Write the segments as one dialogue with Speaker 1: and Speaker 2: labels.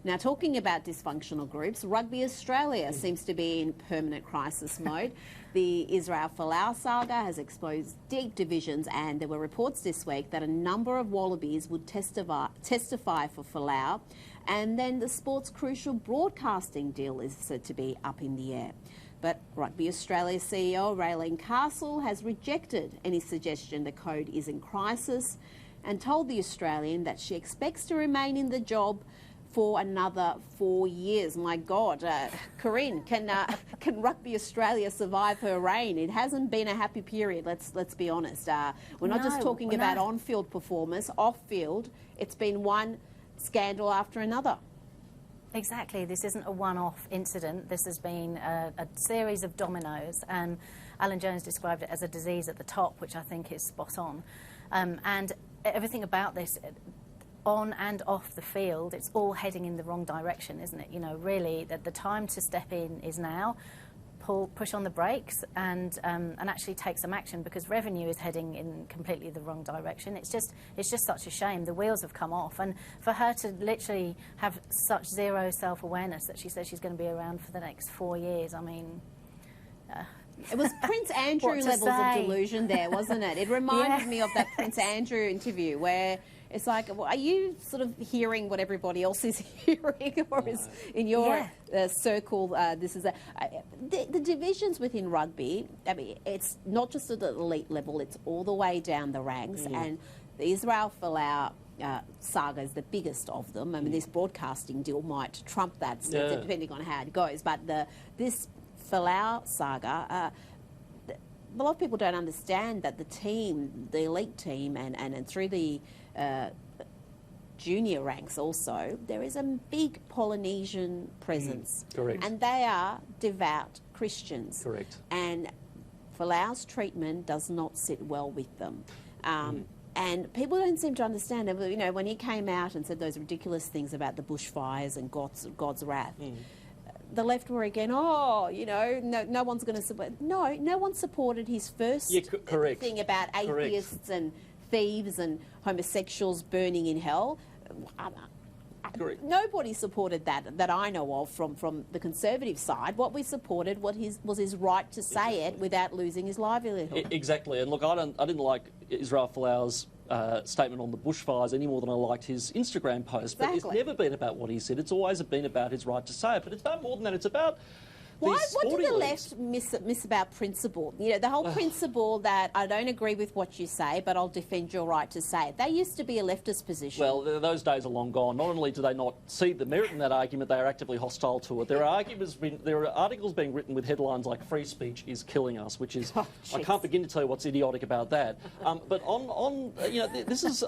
Speaker 1: Now, talking about dysfunctional groups, Rugby Australia seems to be in permanent crisis mode. The Israel Folau saga has exposed deep divisions, and there were reports this week that a number of Wallabies would testify for Folau, and then the sport's crucial broadcasting deal is said to be up in the air. But Rugby Australia CEO Raylene Castle has rejected any suggestion the code is in crisis and told the Australian that she expects to remain in the job for another 4 years. My God, Corinne, can Rugby Australia survive her reign? It hasn't been a happy period. Let's be honest. We're not just talking about on-field performance, off-field. It's been one scandal after another.
Speaker 2: Exactly. This isn't a one-off incident. This has been a series of dominoes. Alan Jones described it as a disease at the top, which I think is spot on. And everything about this, on and off the field, it's all heading in the wrong direction, isn't it? You know, really, the time to step in is now. Push on the brakes and actually take some action, because revenue is heading in completely the wrong direction. It's just such a shame. The wheels have come off, and for her to literally have such zero self-awareness that she says she's going to be around for the next 4 years. I mean,
Speaker 1: it was Prince Andrew levels of delusion there, wasn't it? It reminded me of that Prince Andrew interview where it's like, well, are you sort of hearing what everybody else is hearing, or is in your circle? This is the divisions within rugby. I mean, it's not just at the elite level; it's all the way down the ranks. And the Israel Folau saga is the biggest of them. I mean, this broadcasting deal might trump that, depending on how it goes. But this Folau saga. A lot of people don't understand that the team, the elite team, and through the junior ranks also, there is a big Polynesian presence.
Speaker 3: Correct.
Speaker 1: And they are devout Christians.
Speaker 3: Correct.
Speaker 1: And Folau's treatment does not sit well with them. And people don't seem to understand. You know, when he came out and said those ridiculous things about the bushfires and God's wrath, the left were again, you know, no one's going to support. No one supported his first thing about atheists and thieves and homosexuals burning in hell. Nobody supported that I know of from the Conservative side. What we supported was his right to say it without losing his livelihood.
Speaker 3: Exactly. And look, I didn't like Israel Folau's statement on the bushfires any more than I liked his Instagram post. But it's never been about what he said. It's always been about his right to say it. But it's about more than that. It's about
Speaker 1: what did the left miss about principle? You know, the whole principle that I don't agree with what you say, but I'll defend your right to say it. That used to be a leftist position.
Speaker 3: Well, those days are long gone. Not only do they not see the merit in that argument, they are actively hostile to it. There are articles being written with headlines like "Free speech is killing us," which is I can't begin to tell you what's idiotic about that. But you know, this is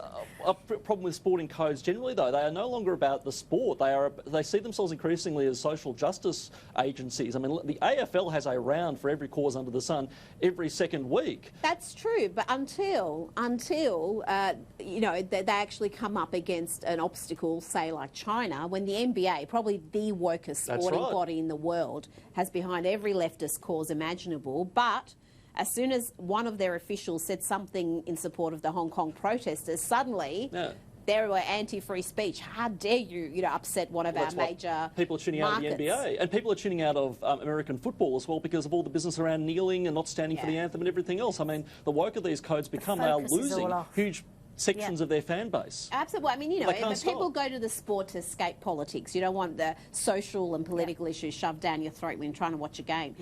Speaker 3: a problem with sporting codes generally. Though they are no longer about the sport. They see themselves increasingly as social justice agencies. I mean, the AFL has a round for every cause under the sun every second week.
Speaker 1: That's true, but until you know, they actually come up against an obstacle, say like China, when the NBA, probably the wokest sporting body in the world, has behind every leftist cause imaginable, but as soon as one of their officials said something in support of the Hong Kong protesters, suddenly there were anti-free speech. How dare you, upset one of our major
Speaker 3: people are tuning out of the NBA, and people are tuning out of American football as well because of all the business around kneeling and not standing for the anthem and everything else. I mean, the woke of these codes they are losing huge sections of their fan base.
Speaker 1: Absolutely. I mean, you know, if people go to the sport to escape politics. You don't want the social and political issues shoved down your throat when you're trying to watch a game.